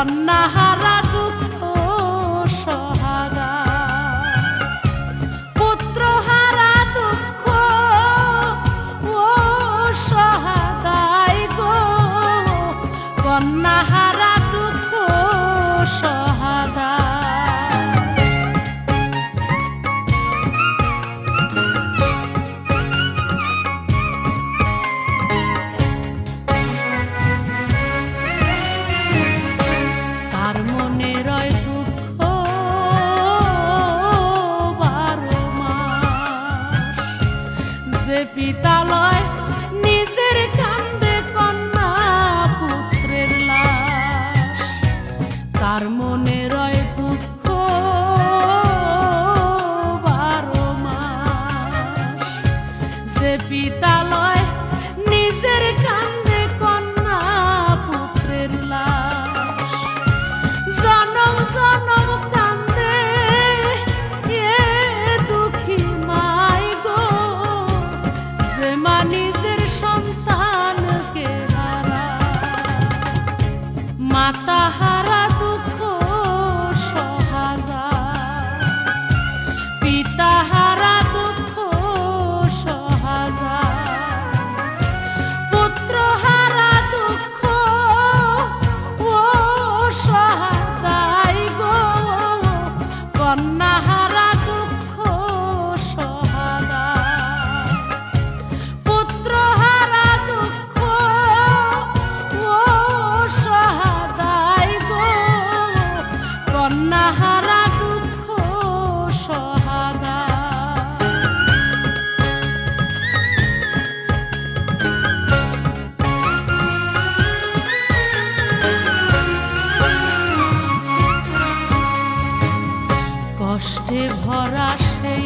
কন্যাহারা দুঃখ সহাদা, পুত্রহারা দুঃখ ও সহাদাই গো, কন্যাহারা দুঃখ সহাদা। পিতালয় নিজের কান্দে কন্যা পুত্রের লাশ, তার মনে রয় দুঃখ 12 মাস। যে পিতালয় নিজের কান্দে কন্যা পুত্রের লাশ, জনম জনম কান্দে এ দুঃখী মাই গো, মা নিজের সন্তানকে হারা, মাতা হারা দুঃখ সহাজা, পিতা হারা দুঃখ সহাজা, পুত্র হারা দুঃখ ও সহাদাই গো, কন্যা হারা দুঃখ সহাদা, পুত্রহারা দুঃখ ও সহাদাই গো, কন্যাহারা দুঃখ সহাদা। কষ্টে ভরা সেই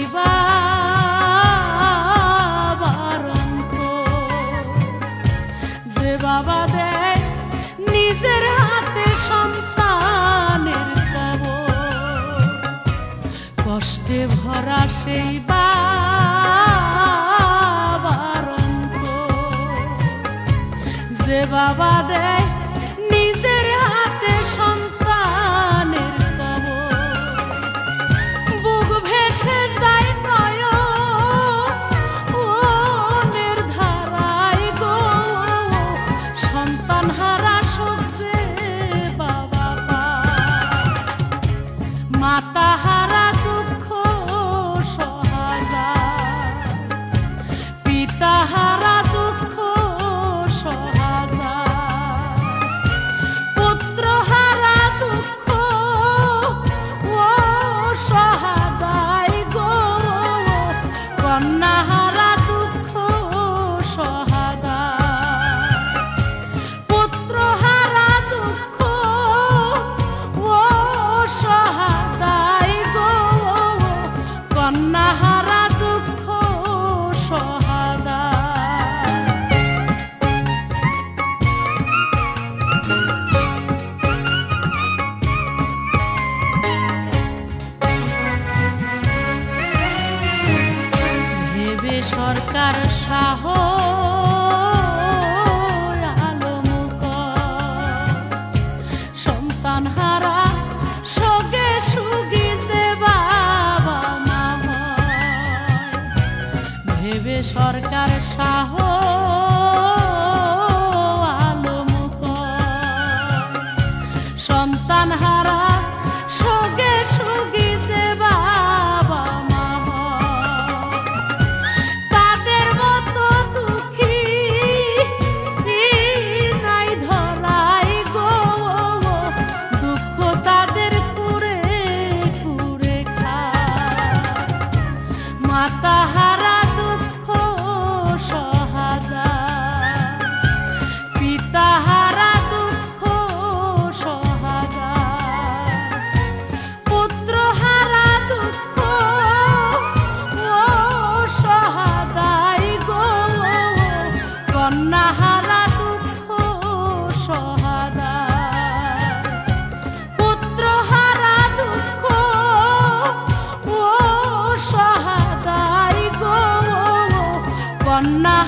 বাবা দেয় নিজের হাতে সন্তানের কবর, কষ্টে ভরা সেই বাবার অন্তর, যে বাবা দেয় নিজের হাতে সন্তানের কবর, বুক ভেসে যায় নয়নের ধারায় গো, সন্তান হারা সহ্যে বাবা পায়, মাতা হারা দুঃখ সহাজা, পিতা হারা দুঃখ সহাজা, পুত্র হারা দুঃখ ও সহাদাই গো, কন্যা হারা দুঃখ সহাদা, পুত্রহারা দুঃখ ও সহাদাই গো, কন্যাহারা দুঃখ সহাদা। ভেবে সরকার শাহ হারা সগে সুগি যে বাবা মা ভেবে সরকার শাহ আলমুক, সন্তান হারা সগে সুগি যে বাবা মা, তাদের মতো দুঃখী নাই ধরাই গো, দুঃখ তাদের কুড়ে কুড়ে খায়, মাতা হারা দুঃখ সহাজা, পিতা হারা দুঃখ সহাজা, পুত্র হারা দুঃখ ও সহাদাই গো, কন্যা হারা দুঃখ সহাদা, পুত্র হারা দুঃখ ও সহাদাই গো, কন্যা